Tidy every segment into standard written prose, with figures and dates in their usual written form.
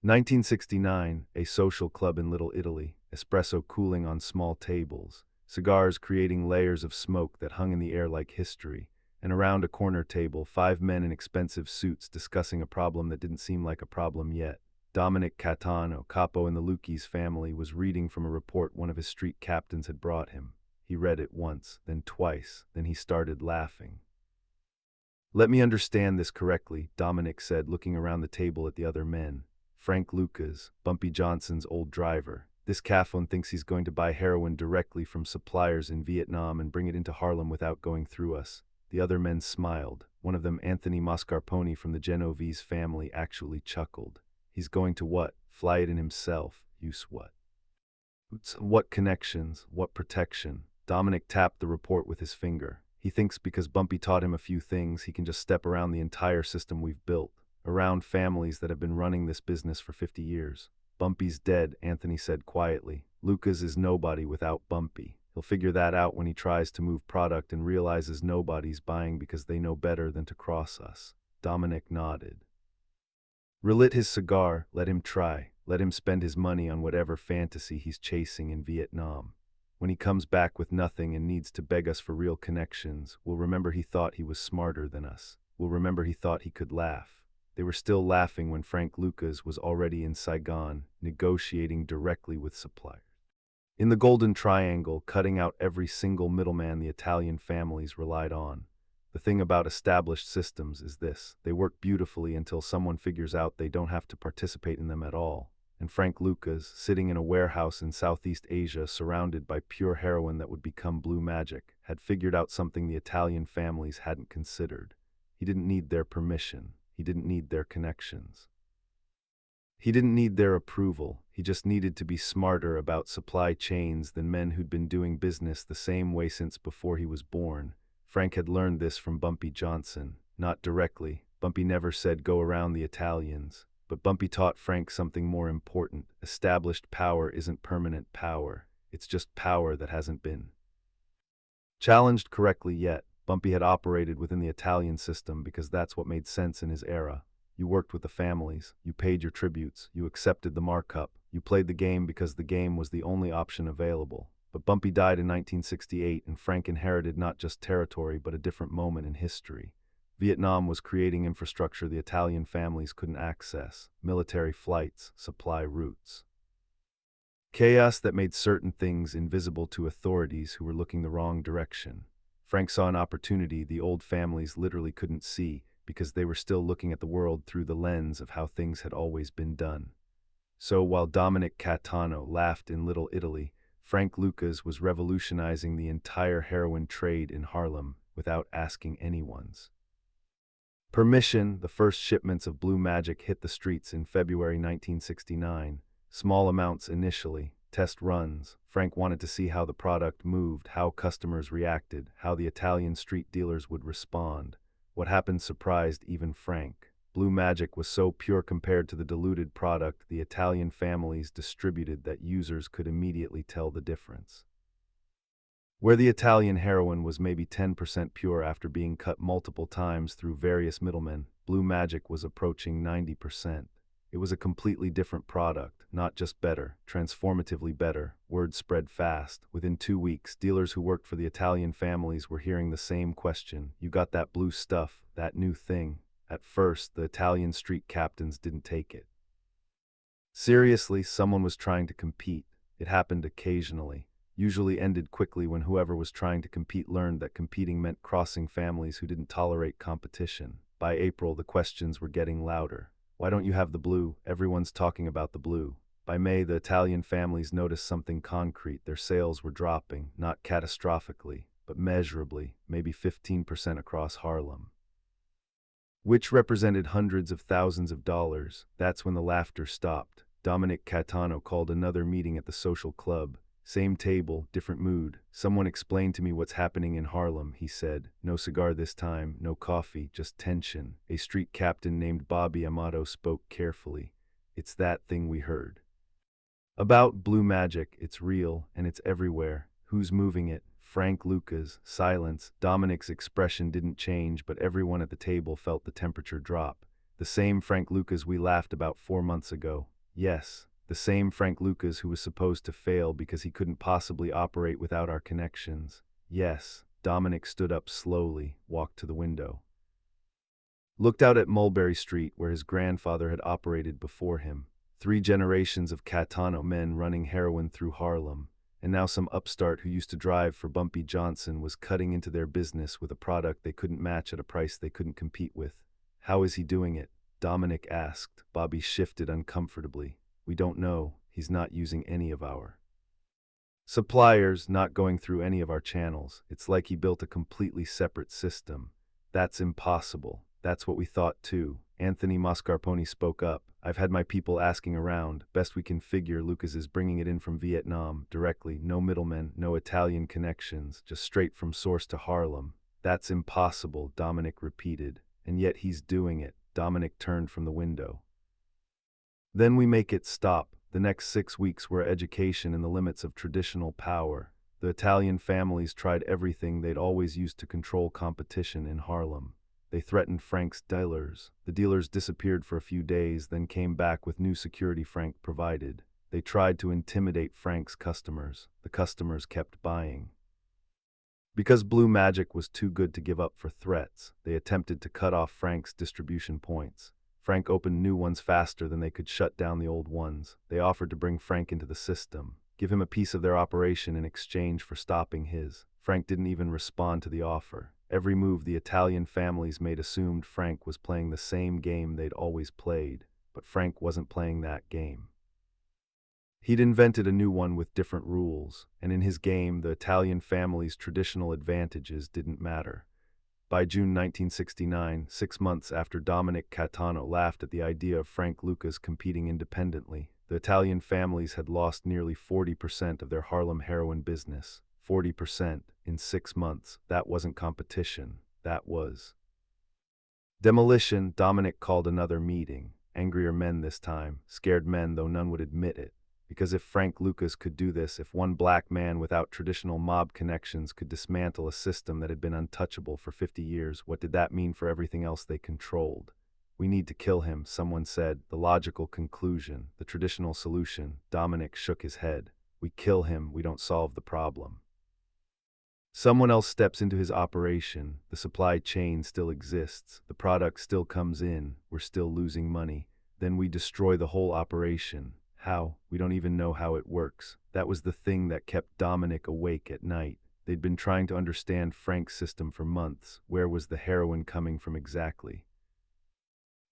1969, a social club in Little Italy, espresso cooling on small tables, cigars creating layers of smoke that hung in the air like history, and around a corner table, 5 men in expensive suits discussing a problem that didn't seem like a problem yet. Dominic Cattano, capo in the Lucchese family, was reading from a report one of his street captains had brought him. He read it once, then twice, then he started laughing. "Let me understand this correctly," Dominic said, looking around the table at the other men. "Frank Lucas, Bumpy Johnson's old driver. This Caffon thinks he's going to buy heroin directly from suppliers in Vietnam and bring it into Harlem without going through us." The other men smiled. One of them, Anthony Mascarpone from the Genovese family, actually chuckled. "He's going to what? Fly it in himself. Use what? What connections? What protection?" Dominic tapped the report with his finger. "He thinks because Bumpy taught him a few things, he can just step around the entire system we've built, around families that have been running this business for 50 years. "Bumpy's dead," Anthony said quietly. "Lucas is nobody without Bumpy. He'll figure that out when he tries to move product and realizes nobody's buying because they know better than to cross us." Dominic nodded. Relit his cigar. Let him try. Let him spend his money on whatever fantasy he's chasing in Vietnam. When he comes back with nothing and needs to beg us for real connections, we'll remember he thought he was smarter than us. We'll remember he thought he could laugh. They were still laughing when Frank Lucas was already in Saigon, negotiating directly with suppliers. In the Golden Triangle, cutting out every single middleman the Italian families relied on. The thing about established systems is this: they work beautifully until someone figures out they don't have to participate in them at all. And Frank Lucas, sitting in a warehouse in Southeast Asia surrounded by pure heroin that would become blue magic, had figured out something the Italian families hadn't considered. He didn't need their permission. He didn't need their connections. He didn't need their approval. He just needed to be smarter about supply chains than men who'd been doing business the same way since before he was born. Frank had learned this from Bumpy Johnson. Not directly. Bumpy never said go around the Italians. But Bumpy taught Frank something more important. Established power isn't permanent power. It's just power that hasn't been challenged correctly yet. Bumpy had operated within the Italian system because that's what made sense in his era. You worked with the families, you paid your tributes, you accepted the markup, you played the game because the game was the only option available. But Bumpy died in 1968 and Frank inherited not just territory but a different moment in history. Vietnam was creating infrastructure the Italian families couldn't access: military flights, supply routes. Chaos that made certain things invisible to authorities who were looking the wrong direction. Frank saw an opportunity the old families literally couldn't see because they were still looking at the world through the lens of how things had always been done. So while Dominic Cattano laughed in Little Italy, Frank Lucas was revolutionizing the entire heroin trade in Harlem without asking anyone's permission. The first shipments of Blue Magic hit the streets in February 1969. Small amounts initially, test runs. Frank wanted to see how the product moved, how customers reacted, how the Italian street dealers would respond. What happened surprised even Frank. Blue Magic was so pure compared to the diluted product the Italian families distributed that users could immediately tell the difference. Where the Italian heroin was maybe 10% pure after being cut multiple times through various middlemen, Blue Magic was approaching 90%. It was a completely different product, not just better, transformatively better. Word spread fast. Within 2 weeks, dealers who worked for the Italian families were hearing the same question: "You got that blue stuff, that new thing?" At first, the Italian street captains didn't take it seriously. Someone was trying to compete. It happened occasionally, usually ended quickly when whoever was trying to compete learned that competing meant crossing families who didn't tolerate competition. By April, the questions were getting louder. "Why don't you have the blue? Everyone's talking about the blue." By May, the Italian families noticed something concrete. Their sales were dropping, not catastrophically, but measurably, maybe 15% across Harlem, which represented hundreds of thousands of dollars. That's when the laughter stopped. Dominic Cattano called another meeting at the social club. Same table, different mood. "Someone explain to me what's happening in Harlem," he said. No cigar this time, no coffee, just tension. A street captain named Bobby Amato spoke carefully. "It's that thing we heard about Blue Magic. It's real, and it's everywhere. Who's moving it?" Frank Lucas. Silence. Dominic's expression didn't change, but everyone at the table felt the temperature drop. "The same Frank Lucas we laughed about 4 months ago." Yes, the same Frank Lucas who was supposed to fail because he couldn't possibly operate without our connections. Yes, Dominic stood up slowly, walked to the window, looked out at Mulberry Street where his grandfather had operated before him. 3 generations of Cattano men running heroin through Harlem, and now some upstart who used to drive for Bumpy Johnson was cutting into their business with a product they couldn't match at a price they couldn't compete with. How is he doing it? Dominic asked. Bobby shifted uncomfortably. We don't know. He's not using any of our suppliers, not going through any of our channels. It's like he built a completely separate system. That's impossible. That's what we thought too. Anthony Mascarpone spoke up. I've had my people asking around. Best we can figure, Lucas is bringing it in from Vietnam, directly. No middlemen, no Italian connections, just straight from source to Harlem. That's impossible, Dominic repeated. And yet he's doing it. Dominic turned from the window. Then we make it stop. The next 6 weeks were education in the limits of traditional power. The Italian families tried everything they'd always used to control competition in Harlem. They threatened Frank's dealers. The dealers disappeared for a few days, then came back with new security Frank provided. They tried to intimidate Frank's customers. The customers kept buying. Because Blue Magic was too good to give up for threats, they attempted to cut off Frank's distribution points. Frank opened new ones faster than they could shut down the old ones. They offered to bring Frank into the system, give him a piece of their operation in exchange for stopping his. Frank didn't even respond to the offer. Every move the Italian families made assumed Frank was playing the same game they'd always played, but Frank wasn't playing that game. He'd invented a new one with different rules, and in his game, the Italian family's traditional advantages didn't matter. By June 1969, 6 months after Dominic Cattano laughed at the idea of Frank Lucas competing independently, the Italian families had lost nearly 40% of their Harlem heroin business. 40% in 6 months. That wasn't competition. That was demolition. Dominic called another meeting. Angrier men this time, scared men though none would admit it. Because if Frank Lucas could do this, if one black man without traditional mob connections could dismantle a system that had been untouchable for 50 years, what did that mean for everything else they controlled? We need to kill him, someone said. The logical conclusion, the traditional solution. Dominic shook his head. We kill him, we don't solve the problem. Someone else steps into his operation. The supply chain still exists. The product still comes in. We're still losing money. Then we destroy the whole operation. How? We don't even know how it works. That was the thing that kept Dominic awake at night. They'd been trying to understand Frank's system for months. Where was the heroin coming from exactly?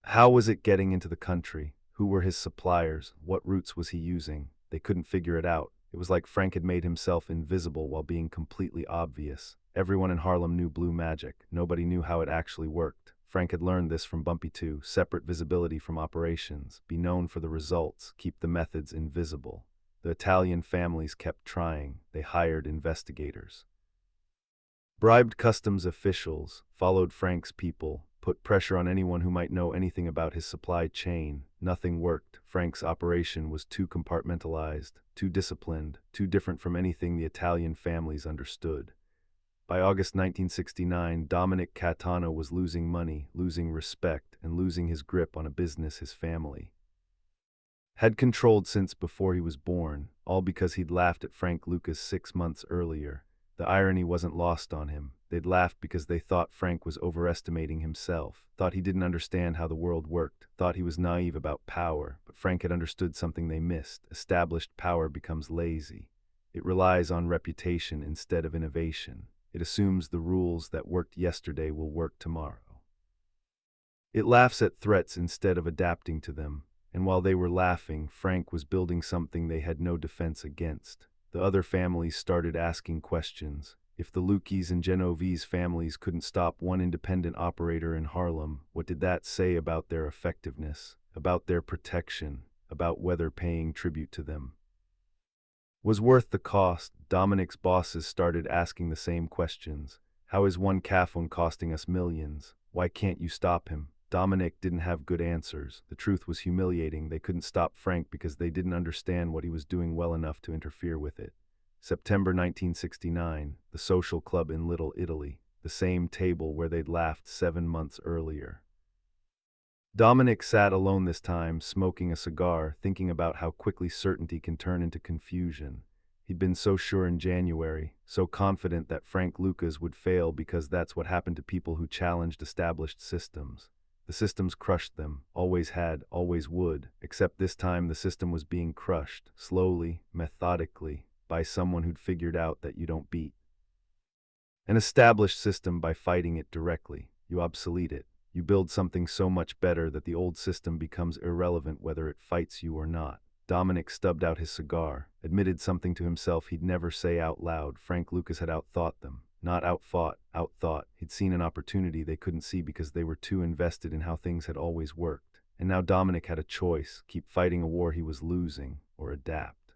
How was it getting into the country? Who were his suppliers? What routes was he using? They couldn't figure it out. It was like Frank had made himself invisible while being completely obvious. Everyone in Harlem knew Blue Magic. Nobody knew how it actually worked. Frank had learned this from Bumpy too. Separate visibility from operations. Be known for the results. Keep the methods invisible. The Italian families kept trying. They hired investigators, bribed customs officials, followed Frank's people, put pressure on anyone who might know anything about his supply chain. Nothing worked. Frank's operation was too compartmentalized, too disciplined, too different from anything the Italian families understood. By August 1969, Dominic Cattano was losing money, losing respect, and losing his grip on a business his family had controlled since before he was born, all because he'd laughed at Frank Lucas 6 months earlier. The irony wasn't lost on him. They'd laughed because they thought Frank was overestimating himself, thought he didn't understand how the world worked, thought he was naive about power, but Frank had understood something they missed. Established power becomes lazy. It relies on reputation instead of innovation. It assumes the rules that worked yesterday will work tomorrow. It laughs at threats instead of adapting to them, and while they were laughing, Frank was building something they had no defense against. The other families started asking questions. If the Lukis and Genovese families couldn't stop one independent operator in Harlem, what did that say about their effectiveness, about their protection, about whether paying tribute to them was worth the cost? Dominic's bosses started asking the same questions. How is one Caffon costing us millions? Why can't you stop him? Dominic didn't have good answers. The truth was humiliating. They couldn't stop Frank because they didn't understand what he was doing well enough to interfere with it. September 1969, the social club in Little Italy, the same table where they'd laughed 7 months earlier. Dominic sat alone this time, smoking a cigar, thinking about how quickly certainty can turn into confusion. He'd been so sure in January, so confident that Frank Lucas would fail because that's what happened to people who challenged established systems. The systems crushed them, always had, always would, except this time the system was being crushed, slowly, methodically, by someone who'd figured out that you don't beat an established system by fighting it directly. You obsolete it. You build something so much better that the old system becomes irrelevant whether it fights you or not. Dominic stubbed out his cigar, admitted something to himself he'd never say out loud. Frank Lucas had outthought them. Not outfought, outthought. He'd seen an opportunity they couldn't see because they were too invested in how things had always worked. And now Dominic had a choice: keep fighting a war he was losing, or adapt.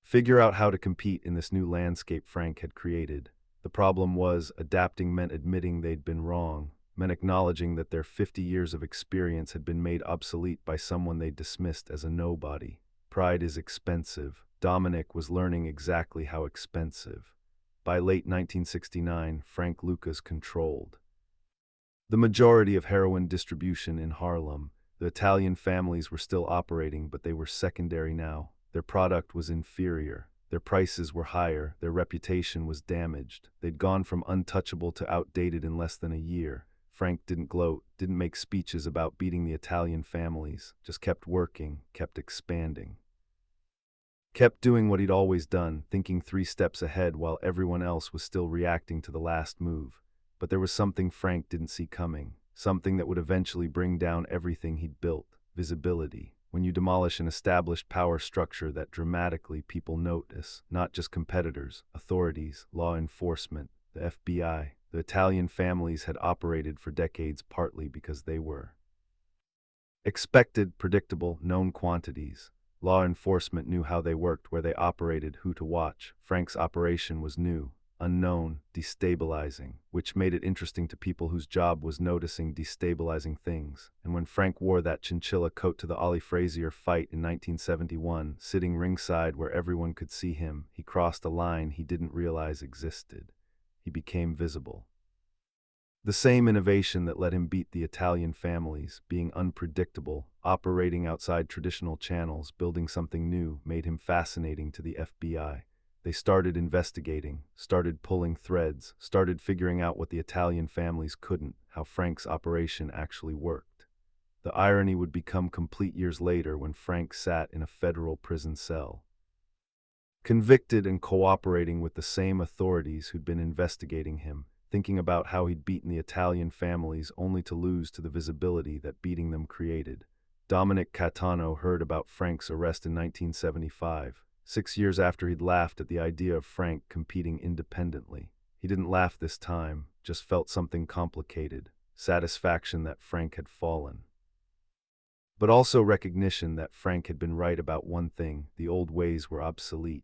Figure out how to compete in this new landscape Frank had created. The problem was, adapting meant admitting they'd been wrong, meant acknowledging that their 50 years of experience had been made obsolete by someone they dismissed as a nobody. Pride is expensive. Dominic was learning exactly how expensive. By late 1969, Frank Lucas controlled the majority of heroin distribution in Harlem. The Italian families were still operating, but they were secondary now. Their product was inferior. Their prices were higher, their reputation was damaged. They'd gone from untouchable to outdated in less than a year. Frank didn't gloat, didn't make speeches about beating the Italian families, just kept working, kept expanding. Kept doing what he'd always done, thinking 3 steps ahead while everyone else was still reacting to the last move. But there was something Frank didn't see coming, something that would eventually bring down everything he'd built: visibility. When you demolish an established power structure that dramatically people notice, not just competitors, authorities, law enforcement, the FBI, the Italian families had operated for decades partly because they were expected, predictable, known quantities. Law enforcement knew how they worked, where they operated, who to watch. Frank's operation was new, unknown, destabilizing, which made it interesting to people whose job was noticing destabilizing things. And when Frank wore that chinchilla coat to the Ollie Frazier fight in 1971, sitting ringside where everyone could see him, he crossed a line he didn't realize existed. He became visible. The same innovation that let him beat the Italian families, being unpredictable, operating outside traditional channels, building something new, made him fascinating to the FBI. They started investigating, started pulling threads, started figuring out what the Italian families couldn't, how Frank's operation actually worked. The irony would become complete years later when Frank sat in a federal prison cell, convicted and cooperating with the same authorities who'd been investigating him, thinking about how he'd beaten the Italian families only to lose to the visibility that beating them created. Dominic Cattano heard about Frank's arrest in 1975. 6 years after he'd laughed at the idea of Frank competing independently. He didn't laugh this time, just felt something complicated, satisfaction that Frank had fallen. But also recognition that Frank had been right about one thing: the old ways were obsolete.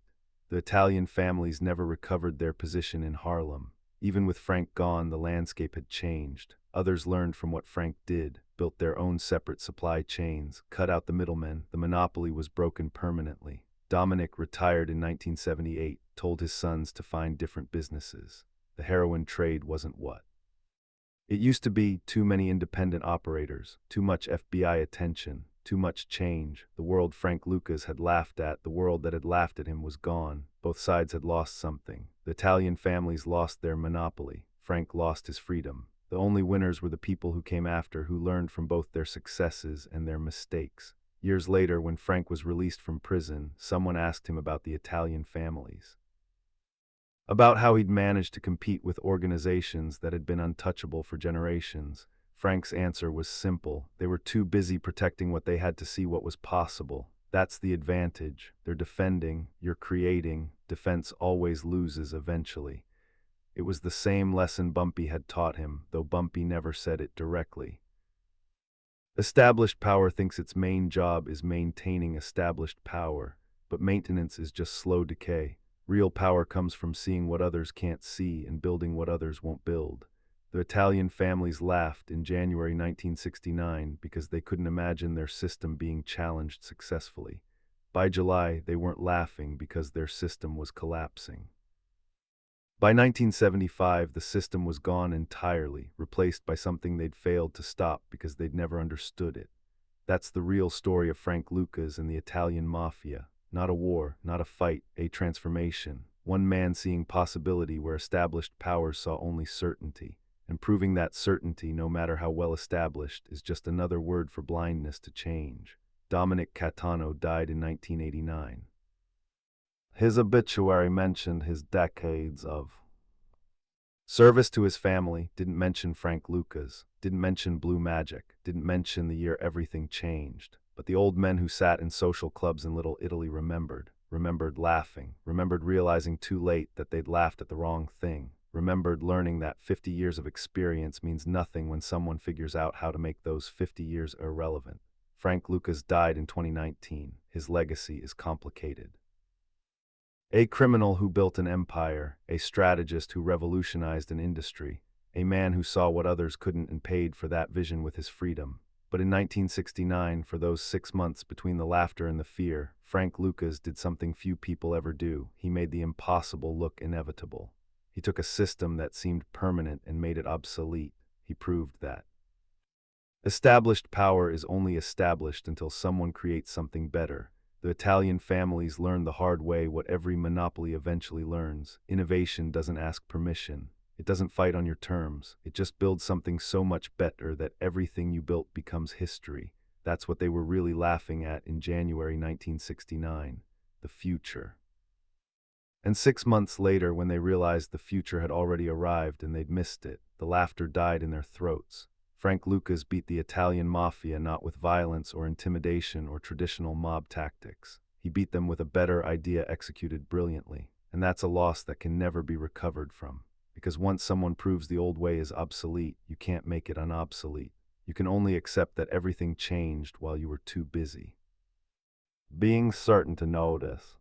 The Italian families never recovered their position in Harlem. Even with Frank gone, the landscape had changed. Others learned from what Frank did, built their own separate supply chains, cut out the middlemen. The monopoly was broken permanently. Dominic retired in 1978, told his sons to find different businesses. The heroin trade wasn't what it used to be: too many independent operators, too much FBI attention, too much change. The world Frank Lucas had laughed at, the world that had laughed at him, was gone. Both sides had lost something. The Italian families lost their monopoly. Frank lost his freedom. The only winners were the people who came after, who learned from both their successes and their mistakes. Years later, when Frank was released from prison, someone asked him about the Italian families, about how he'd managed to compete with organizations that had been untouchable for generations. Frank's answer was simple: they were too busy protecting what they had to see what was possible. That's the advantage. They're defending, you're creating. Defense always loses eventually. It was the same lesson Bumpy had taught him, though Bumpy never said it directly. Established power thinks its main job is maintaining established power, but maintenance is just slow decay. Real power comes from seeing what others can't see and building what others won't build. The Italian families laughed in January 1969 because they couldn't imagine their system being challenged successfully. By July, they weren't laughing because their system was collapsing. By 1975, the system was gone entirely, replaced by something they'd failed to stop because they'd never understood it. That's the real story of Frank Lucas and the Italian Mafia. Not a war, not a fight, a transformation. One man seeing possibility where established powers saw only certainty. And proving that certainty, no matter how well established, is just another word for blindness to change. Dominic Cattano died in 1989. His obituary mentioned his decades of service to his family, didn't mention Frank Lucas, didn't mention Blue Magic, didn't mention the year everything changed. But the old men who sat in social clubs in Little Italy remembered laughing, remembered realizing too late that they'd laughed at the wrong thing, remembered learning that 50 years of experience means nothing when someone figures out how to make those 50 years irrelevant. Frank Lucas died in 2019. His legacy is complicated. A criminal who built an empire, a strategist who revolutionized an industry, a man who saw what others couldn't and paid for that vision with his freedom. But in 1969, for those 6 months between the laughter and the fear, Frank Lucas did something few people ever do. He made the impossible look inevitable. He took a system that seemed permanent and made it obsolete. He proved that established power is only established until someone creates something better. The Italian families learned the hard way what every monopoly eventually learns. Innovation doesn't ask permission. It doesn't fight on your terms. It just builds something so much better that everything you built becomes history. That's what they were really laughing at in January 1969. The future. And 6 months later, when they realized the future had already arrived and they'd missed it, the laughter died in their throats. Frank Lucas beat the Italian Mafia not with violence or intimidation or traditional mob tactics. He beat them with a better idea executed brilliantly. And that's a loss that can never be recovered from. Because once someone proves the old way is obsolete, you can't make it unobsolete. You can only accept that everything changed while you were too busy being certain to notice.